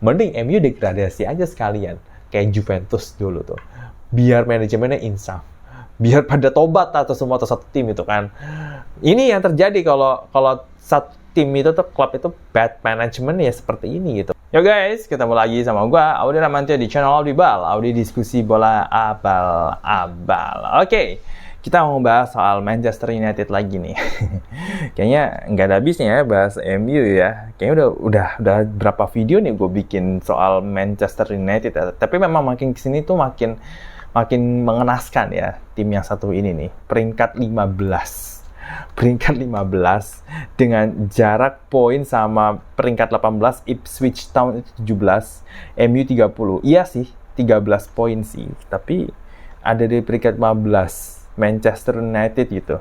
Mending MU degradasi aja sekalian, kayak Juventus dulu tuh. Biar manajemennya insaf, biar pada tobat atau semua atau satu tim itu kan. Ini yang terjadi kalau satu tim itu tuh, klub itu bad management ya seperti ini gitu. Yo guys, ketemu lagi sama gua Audi Ramantio di channel Audi Bal, Audi diskusi bola abal-abal. Oke, kita mau bahas soal Manchester United lagi nih. Kayaknya nggak ada habisnya ya bahas MU ya. Kayaknya udah berapa video nih gue bikin soal Manchester United ya. Tapi memang makin kesini tuh makin mengenaskan ya tim yang satu ini nih. Peringkat 15 dengan jarak poin sama peringkat 18 Ipswich Town itu 17, MU 30. Iya sih, 13 poin sih, tapi ada di peringkat 15 Manchester United gitu.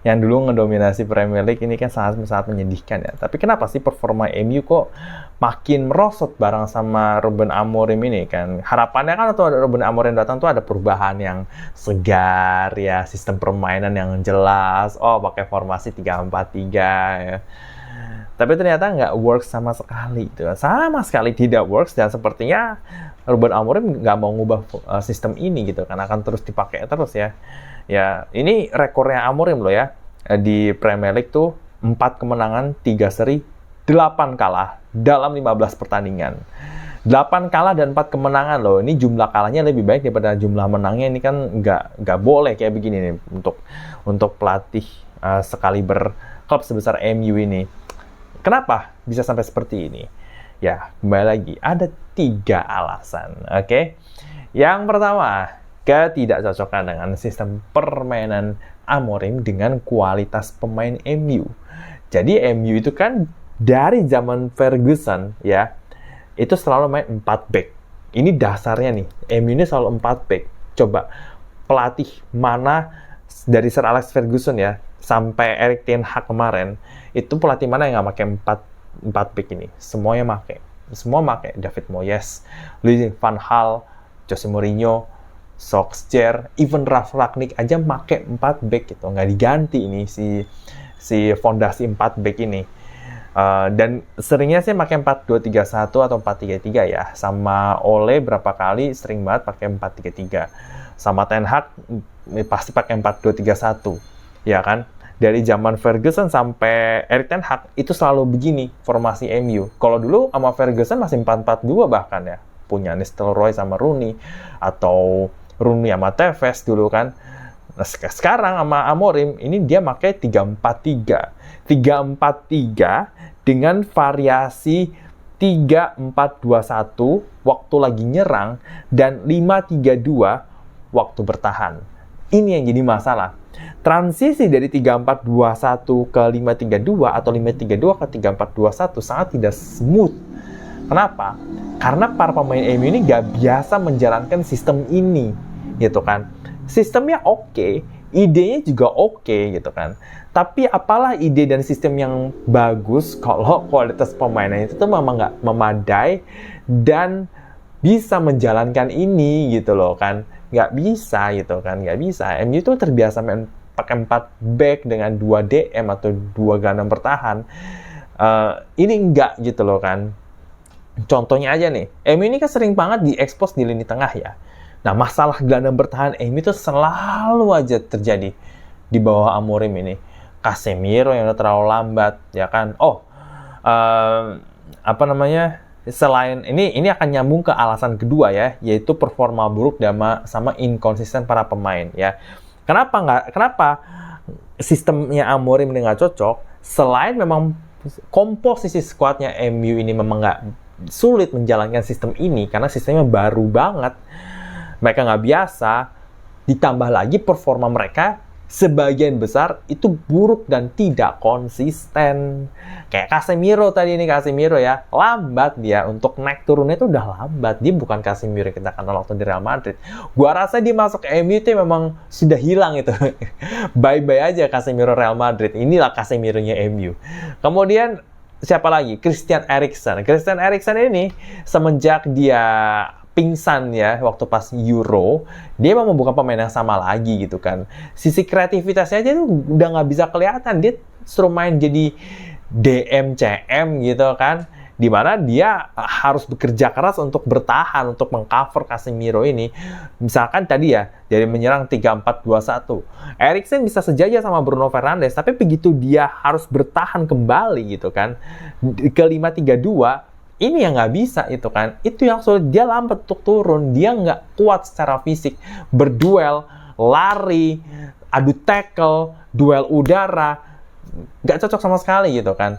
Yang dulu ngedominasi Premier League ini kan sangat menyedihkan ya. Tapi kenapa sih performa MU kok makin merosot bareng sama Ruben Amorim ini kan? Harapannya kan waktu Ruben Amorim datang tuh ada perubahan yang segar ya, sistem permainan yang jelas. Oh, pakai formasi 3-4-3 ya. Tapi ternyata nggak works sama sekali gitu. Sama sekali tidak works, dan sepertinya Ruben Amorim nggak mau ngubah sistem ini gitu kan, akan terus dipakai terus ya. Ya, ini rekornya Amorim loh ya. Di Premier League tuh 4 kemenangan, 3 seri, 8 kalah dalam 15 pertandingan. 8 kalah dan 4 kemenangan loh. Ini jumlah kalahnya lebih baik daripada jumlah menangnya. Ini kan nggak boleh kayak begini nih untuk pelatih sekaliber klub sebesar MU ini. Kenapa bisa sampai seperti ini? Ya, kembali lagi, ada 3 alasan, oke? Yang pertama, ketidakcocokan dengan sistem permainan Amorim dengan kualitas pemain MU. Jadi MU itu kan dari zaman Ferguson ya, itu selalu main 4 back. Ini dasarnya nih, MU ini selalu 4 back. Coba pelatih mana dari Sir Alex Ferguson ya, sampai Erik ten Hag kemarin, itu pelatih mana yang nggak pakai 4 back ini? Semuanya pakai. Semua pakai. David Moyes, Louis van Gaal, Jose Mourinho, Solskjaer, even Ralf Rangnick aja pakai 4 back gitu. Nggak diganti ini si fondasi 4 back ini. Dan seringnya sih pakai 4-2-3-1 atau 4-3-3 ya. Sama Ole berapa kali sering banget pakai 4-3-3. Sama Ten Hag pasti pakai 4-2-3-1. Ya kan? Dari zaman Ferguson sampai Erik ten Hag itu selalu begini formasi MU. Kalau dulu sama Ferguson masih 4-4-2 bahkan ya. Punya Nistelrooy sama Rooney, atau Rooney sama Tevez dulu kan. Nah, sekarang sama Amorim ini dia pakai 3-4-3. 3-4-3 dengan variasi 3-4-2-1 waktu lagi nyerang dan 5-3-2 waktu bertahan. Ini yang jadi masalah. Transisi dari 3-4-2-1 ke 5-3-2 atau 5-3-2 ke 3-4-2-1 sangat tidak smooth. Kenapa? Karena para pemain MU ini gak biasa menjalankan sistem ini, gitu kan. Sistemnya oke, idenya juga oke, gitu kan. Tapi apalah ide dan sistem yang bagus kalau kualitas pemainnya itu tuh memang gak memadai dan bisa menjalankan ini, gitu loh kan. Gak bisa, gitu kan. Gak bisa. MU itu terbiasa main pakai 4 back dengan 2 DM atau 2 gelandang bertahan. Ini enggak, gitu loh kan. Contohnya aja nih, MU ini kan sering banget diekspos di lini tengah ya. Nah, masalah gelandang bertahan MU itu selalu aja terjadi di bawah Amorim ini. Casemiro yang udah terlalu lambat, ya kan? Selain ini akan nyambung ke alasan kedua ya, yaitu performa buruk sama inkonsisten para pemain ya. Kenapa sistemnya Amorim nggak cocok? Selain memang komposisi skuadnya MU ini memang nggak sulit menjalankan sistem ini karena sistemnya baru banget, mereka nggak biasa, ditambah lagi performa mereka sebagian besar itu buruk dan tidak konsisten. Kayak Casemiro tadi ini, Casemiro ya, lambat dia, untuk naik turunnya itu udah lambat. Dia bukan Casemiro yang kita kenal waktu di Real Madrid. Gua rasa dia masuk ke MU itu memang sudah hilang itu. Bye-bye aja Casemiro Real Madrid. Inilah Casemironya MU. Kemudian siapa lagi? Christian Eriksen. Christian Eriksen ini semenjak dia pingsan ya waktu pas Euro, dia memang bukan pemain yang sama lagi gitu kan. Sisi kreativitasnya aja tuh udah nggak bisa kelihatan. Dia suruh main jadi DM CM gitu kan. di mana dia harus bekerja keras untuk bertahan, untuk mengcover Casemiro ini. Misalkan tadi ya, dari menyerang 3-4-2-1. Eriksen bisa sejajar sama Bruno Fernandes, tapi begitu dia harus bertahan kembali gitu kan, ke 5-3-2, ini yang nggak bisa itu kan. Itu yang sulit, dia lambat untuk turun, dia nggak kuat secara fisik. Berduel, lari, adu tackle, duel udara, nggak cocok sama sekali gitu kan.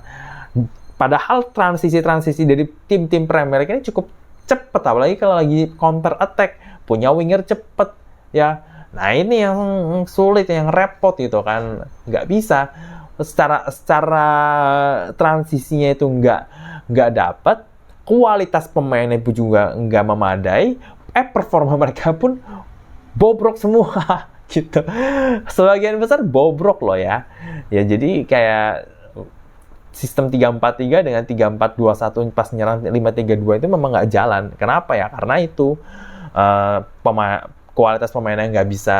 Padahal transisi-transisi dari tim-tim Premier League ini cukup cepet, apalagi kalau lagi counter attack, punya winger cepet ya. Nah ini yang sulit, yang repot gitu kan, nggak bisa. Secara transisinya itu nggak dapat, kualitas pemainnya pun juga nggak memadai, performa mereka pun bobrok semua gitu. Sebagian besar bobrok loh ya. Ya jadi kayak sistem 3-4-3 dengan 3-4-2-1 pas nyerang 5-3-2 itu memang nggak jalan. Kenapa ya? Karena itu kualitas pemainnya nggak bisa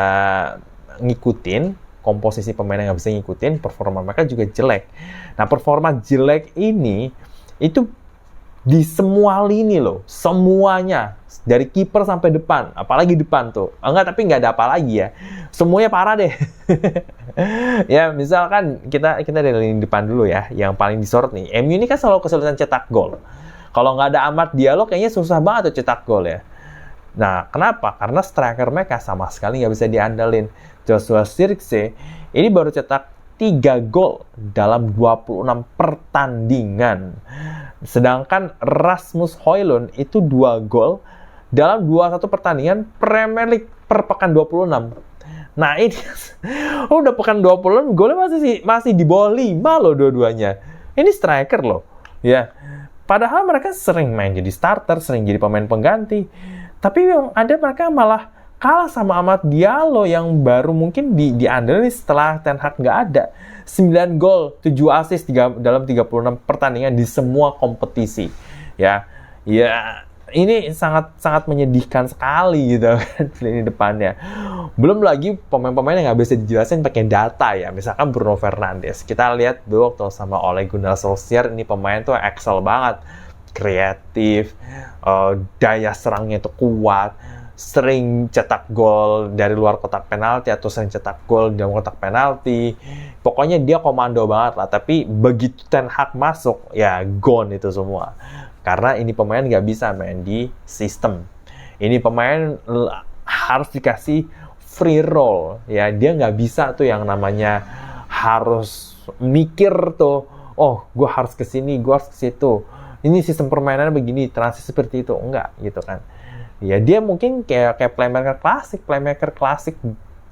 ngikutin, komposisi pemainnya nggak bisa ngikutin, performa mereka juga jelek. Nah, performa jelek ini itu di semua lini loh, semuanya, dari kiper sampai depan, apalagi depan tuh. Tapi nggak ada apa lagi ya. Semuanya parah deh. Ya, misalkan kita dari lini depan dulu ya, yang paling disorot nih. MU ini kan selalu kesulitan cetak gol. Kalau nggak ada Amad Diallo, kayaknya susah banget tuh cetak gol ya. Nah, kenapa? Karena striker mereka sama sekali nggak bisa diandalin. Joshua Zirkzee ini baru cetak 3 gol dalam 26 pertandingan. Sedangkan Rasmus Højlund itu 2 gol dalam 21 pertandingan Premier League per pekan 26. Nah ini udah pekan 26 golnya masih di bawah 5 loh dua-duanya. Ini striker loh. Ya. Padahal mereka sering main jadi starter, sering jadi pemain pengganti. Tapi yang ada mereka malah kalah sama Amad Diallo yang baru mungkin diandalkan setelah Ten Hag nggak ada. 9 gol, 7 assist dalam 36 pertandingan di semua kompetisi. Ya, ini sangat menyedihkan sekali gitu kan lini depannya. Belum lagi pemain-pemain yang nggak bisa dijelasin pakai data ya. Misalkan Bruno Fernandes. Kita lihat dulu waktu sama Ole Gunnar Solskjaer, ini pemain tuh excel banget. Kreatif, daya serangnya itu kuat, sering cetak gol dari luar kotak penalti atau sering cetak gol di dalam kotak penalti. Pokoknya dia komando banget lah. Tapi begitu Ten Hag masuk, ya gone itu semua. Karena ini pemain nggak bisa main di sistem. Ini pemain harus dikasih free roll. Ya, dia nggak bisa tuh yang namanya harus mikir tuh, oh gue harus ke sini, gue harus ke situ. Ini sistem permainannya begini, transisi seperti itu. Enggak, gitu kan. Ya dia mungkin kayak playmaker klasik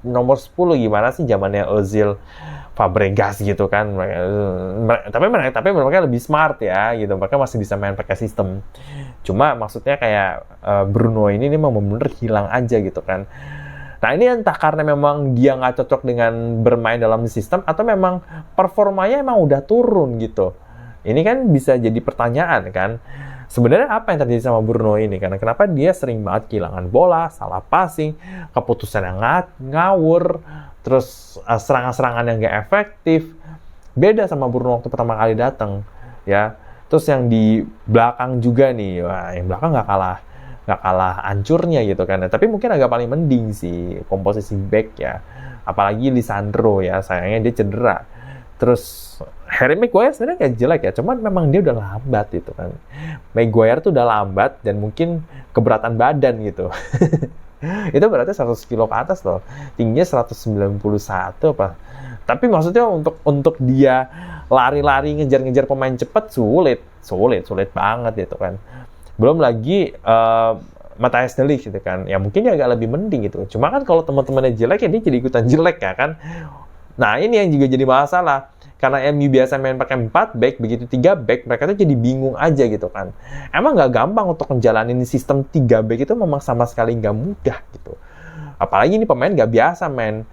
nomor 10 gimana sih zamannya Ozil, Fabregas gitu kan. Tapi mereka lebih smart ya gitu. Mereka masih bisa main pakai sistem. Cuma maksudnya kayak Bruno ini memang benar-benar hilang aja gitu kan. Nah ini entah karena memang dia nggak cocok dengan bermain dalam sistem atau memang performanya emang udah turun gitu. Ini kan bisa jadi pertanyaan kan. Sebenarnya apa yang terjadi sama Bruno ini? Karena kenapa dia sering banget kehilangan bola, salah passing, keputusan yang ngawur, terus serangan-serangan yang gak efektif. Beda sama Bruno waktu pertama kali datang, ya. Terus yang di belakang juga nih, wah, yang belakang nggak kalah hancurnya gitu kan. Tapi mungkin agak paling mending sih komposisi back ya. Apalagi Lisandro ya, sayangnya dia cedera. Terus Harry Maguire sebenarnya kayak jelek ya, cuman memang dia udah lambat gitu kan. Maguire tuh udah lambat dan mungkin keberatan badan gitu. Itu berarti 100 kilo ke atas loh. Tingginya 191 apa. Tapi maksudnya untuk dia lari-lari ngejar-ngejar pemain cepat sulit banget gitu kan. Belum lagi Matthijs de Ligt gitu kan. Ya mungkin dia agak lebih mending gitu. Cuma kan kalau teman-temannya jelek ya dia jadi ikutan jelek ya kan. Nah ini yang juga jadi masalah. Karena MU biasa main pakai 4 back, begitu 3 back, mereka tuh jadi bingung aja gitu kan. Emang nggak gampang untuk menjalanin sistem 3 back itu memang sama sekali nggak mudah gitu. Apalagi ini pemain nggak biasa main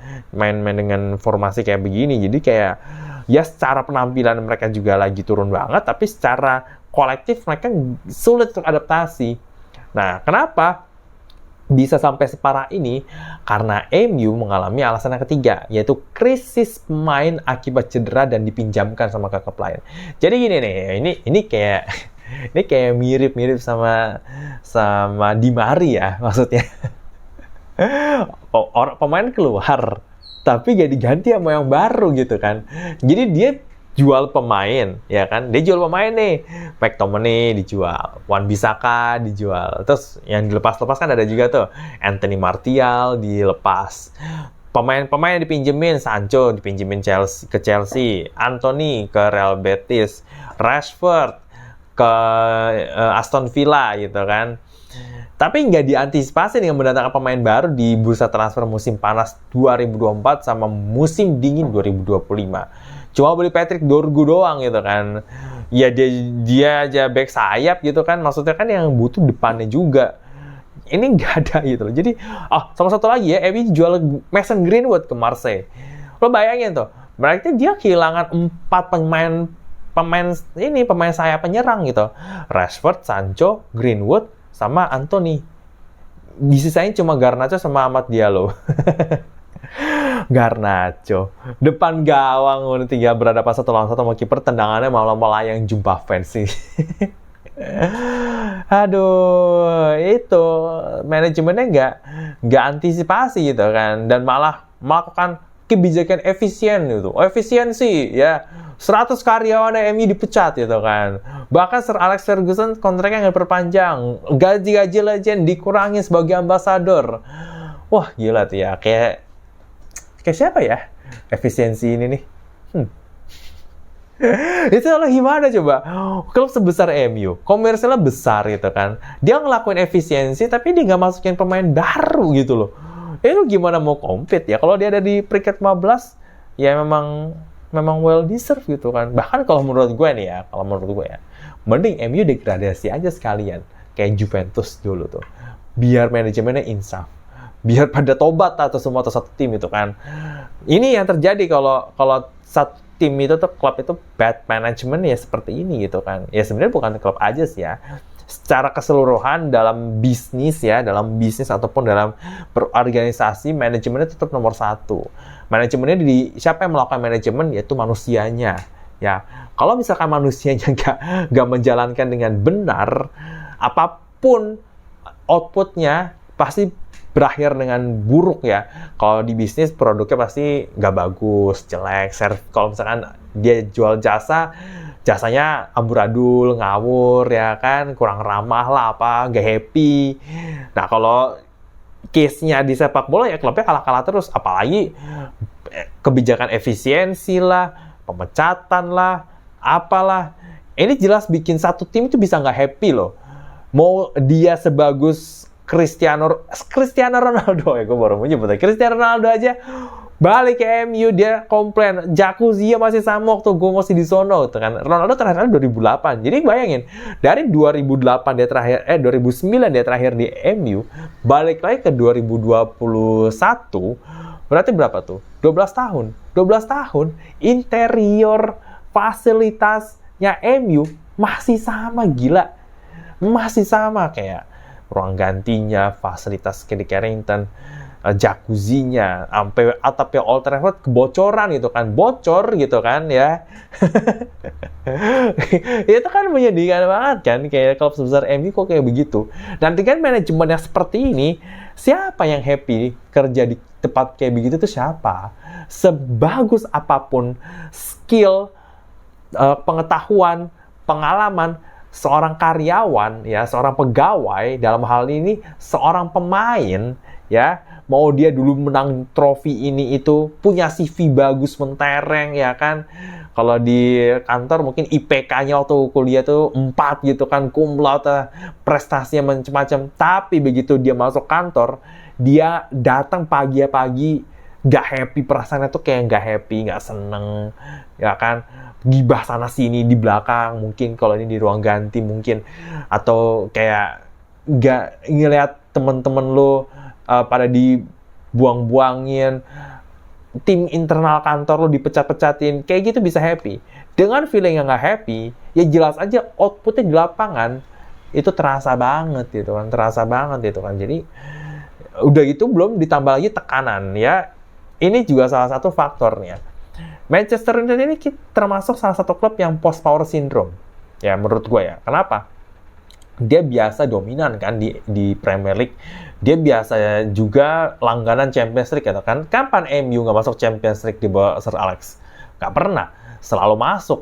dengan formasi kayak begini. Jadi kayak, ya secara penampilan mereka juga lagi turun banget, tapi secara kolektif mereka sulit untuk adaptasi. Nah, kenapa bisa sampai separah ini? Karena MU mengalami alasan yang ketiga, yaitu krisis pemain akibat cedera dan dipinjamkan sama klub lain. Jadi gini nih, ini kayak Ini kayak mirip-mirip sama Di Maria maksudnya. Pemain keluar, tapi gak diganti sama yang baru gitu kan. Jadi dia jual pemain, ya kan? Dia jual pemain nih. McTominay dijual, Wan-Bissaka dijual. Terus yang dilepas-lepas kan ada juga tuh Anthony Martial dilepas. Pemain-pemain yang dipinjemin, Sancho dipinjemin ke Chelsea, Anthony ke Real Betis, Rashford ke Aston Villa gitu kan. Tapi nggak diantisipasi dengan mendatangkan pemain baru di bursa transfer musim panas 2024 sama musim dingin 2025. Cuma beli Patrick Dorgu doang gitu kan. Ya dia aja back sayap gitu kan. Maksudnya kan yang butuh depannya juga. Ini nggak ada gitu loh. Jadi, sama satu lagi ya, MU jual Mason Greenwood ke Marseille. Lo bayangin tuh, berarti dia kehilangan 4 pemain sayap penyerang gitu. Rashford, Sancho, Greenwood, sama Anthony. Disisain cuma Garnacho sama Amad Diallo. Garnacho depan gawang tinggal berhadapan 1-1 sama kiper, tendangannya malah melayang jumpa fans sih. Aduh, itu manajemennya nggak antisipasi gitu kan, dan malah melakukan kebijakan efisiensi ya. 100 karyawan MU dipecat gitu kan. Bahkan Sir Alex Ferguson kontraknya nggak diperpanjang, gaji legend dikurangi sebagai ambasador. Wah gila tuh ya, kayak siapa ya efisiensi ini nih? Itu lah gimana coba? Klub sebesar MU, komersilnya besar gitu kan. Dia ngelakuin efisiensi tapi dia nggak masukin pemain baru gitu loh. Lu gimana mau compete ya? Kalau dia ada di peringkat 15, ya memang well deserved gitu kan. Bahkan kalau menurut gue ya, mending MU degradasi aja sekalian kayak Juventus dulu tuh. Biar manajemennya insaf. Biar pada tobat atau semua atau satu tim itu kan. Ini yang terjadi kalau satu tim itu tuh, klub itu bad management ya seperti ini gitu kan. Ya sebenarnya bukan klub aja sih ya. Secara keseluruhan dalam bisnis ataupun dalam berorganisasi, manajemennya tetap nomor 1. Manajemennya siapa yang melakukan manajemen, yaitu manusianya. Ya, kalau misalkan manusianya nggak menjalankan dengan benar, apapun outputnya pasti berakhir dengan buruk ya. Kalau di bisnis produknya pasti nggak bagus, jelek. Kalau misalkan dia jual jasanya amburadul, ngawur ya kan, kurang ramah lah nggak happy. Nah kalau case-nya di sepak bola ya klubnya kalah-kalah terus, apalagi kebijakan efisiensi lah, pemecatan lah, apalah. Ini jelas bikin satu tim itu bisa nggak happy loh. Mau dia sebagus Cristiano Ronaldo ya, gue baru mau nyebut Cristiano Ronaldo aja balik ke MU dia komplain, jacuzzi masih sama waktu gue masih di sono gitu kan. Ronaldo terakhir 2008. Jadi bayangin, dari 2009 dia terakhir di MU, balik lagi ke 2021, berarti berapa tuh? 12 tahun. Interior fasilitasnya MU masih sama, gila. Masih sama kayak ruang gantinya, fasilitas Kenny Carrington, jacuzzinya, sampai atapnya Old Trafford kebocoran gitu kan, bocor gitu kan ya. Itu kan menyedihkan banget kan, kayak klub sebesar MU kok kayak begitu. Dan dengan manajemen yang seperti ini, siapa yang happy kerja di tempat kayak begitu tuh siapa? Sebagus apapun skill, pengetahuan, pengalaman seorang karyawan ya, seorang pegawai, dalam hal ini seorang pemain ya, mau dia dulu menang trofi ini itu, punya CV bagus mentereng ya kan. Kalau di kantor mungkin IPK-nya waktu kuliah tuh 4 gitu kan, cum laude, prestasinya macam-macam. Tapi begitu dia masuk kantor, dia datang pagi-pagi nggak happy, perasaannya tuh kayak nggak happy, nggak seneng ya kan. Gibah sana sini di belakang, mungkin kalau ini di ruang ganti mungkin, atau kayak nggak ngeliat temen-temen lo pada dibuang-buangin, tim internal kantor lo dipecat-pecatin, kayak gitu bisa happy. Dengan feeling yang nggak happy, ya jelas aja outputnya di lapangan itu terasa banget gitu kan. Jadi udah gitu belum ditambah lagi tekanan ya. Ini juga salah satu faktornya. Manchester United ini termasuk salah satu klub yang post-power syndrome. Ya menurut gue ya. Kenapa? Dia biasa dominan kan di Premier League. Dia biasa juga langganan Champions League gitu kan. Kapan MU nggak masuk Champions League di bawah Sir Alex? Nggak pernah. Selalu masuk.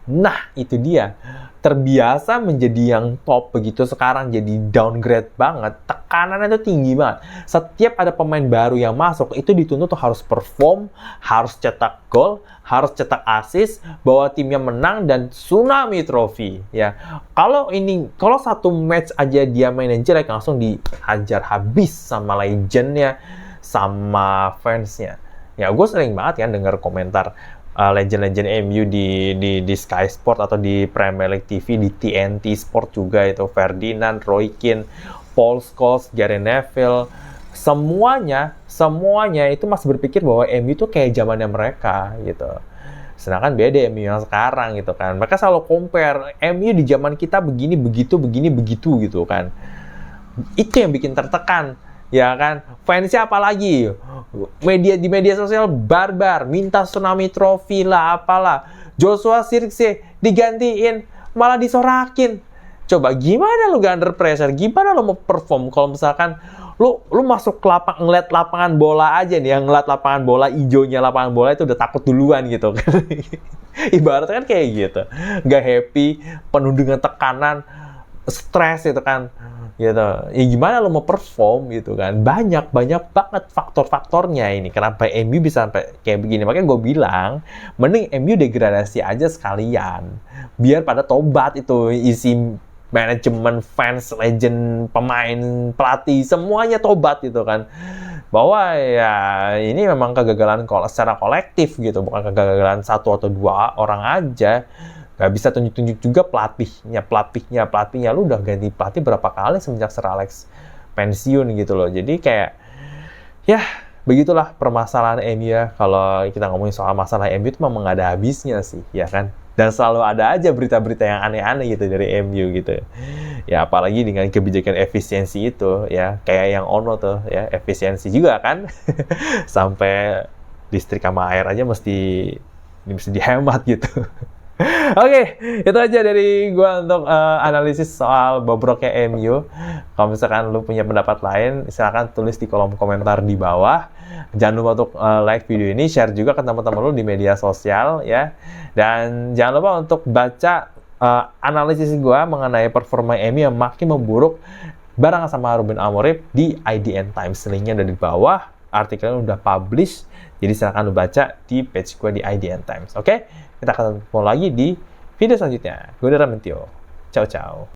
Nah, itu dia. Terbiasa menjadi yang top begitu, sekarang jadi downgrade banget. Tekanannya itu tinggi banget. Setiap ada pemain baru yang masuk, itu dituntut tuh harus perform, harus cetak gol, harus cetak assist, bawa timnya menang, dan tsunami trofi. Ya, kalau satu match aja dia mainin jelek, langsung dihajar habis sama legendnya, sama fansnya. Ya, gue sering banget kan dengar komentar legend-legend MU di Sky Sport atau di Premier League TV, di TNT Sport juga, itu Ferdinand, Roy Keane, Paul Scholes, Gary Neville, semuanya itu masih berpikir bahwa MU itu kayak zamannya mereka gitu. Sedangkan beda MU yang sekarang gitu kan. Mereka selalu compare MU di zaman kita begini begitu gitu kan. Itu yang bikin tertekan. Ya kan, fansnya apa lagi? Di media sosial barbar, minta tsunami trofi lah, apalah. Joshua Zirkzee digantiin, malah disorakin. Coba gimana lu gak under pressure? Gimana lu mau perform kalau misalkan lu masuk ke ngeliat lapangan bola aja nih, yang ngeliat lapangan bola, hijaunya lapangan bola itu udah takut duluan gitu kan. Ibaratnya kan kayak gitu. Gak happy, penuh dengan tekanan, stres gitu kan. Gitu. Ya gimana lo mau perform gitu kan. Banyak banget faktor-faktornya ini. Kenapa MU bisa sampai kayak begini. Makanya gue bilang, mending MU degradasi aja sekalian. Biar pada tobat itu isi manajemen, fans, legend, pemain, pelatih, semuanya tobat gitu kan. Bahwa ya ini memang kegagalan secara kolektif gitu. Bukan kegagalan satu atau dua orang aja. Gak bisa tunjuk-tunjuk juga pelatihnya. Lu udah ganti pelatih berapa kali semenjak Sir Alex pensiun gitu loh. Jadi kayak, ya begitulah permasalahan MU ya. Kalau kita ngomongin soal masalah MU itu memang gak ada habisnya sih, ya kan. Dan selalu ada aja berita-berita yang aneh-aneh gitu dari MU gitu. Ya apalagi dengan kebijakan efisiensi itu ya. Kayak yang Ono tuh ya, efisiensi juga kan. Sampai listrik sama air aja mesti dihemat gitu. Oke, itu aja dari gua untuk analisis soal bobroknya MU. Kalau misalkan lu punya pendapat lain, silakan tulis di kolom komentar di bawah. Jangan lupa untuk like video ini, share juga ke teman-teman lu di media sosial ya. Dan jangan lupa untuk baca analisis gua mengenai performa MU yang makin memburuk bareng sama Ruben Amorim di IDN Times. Linknya ada di bawah. Artikelnya udah publish, jadi silakan lu baca di page gua di IDN Times. Oke? Kita akan ketemu lagi di video selanjutnya. Gue Dara Mentio. Ciao.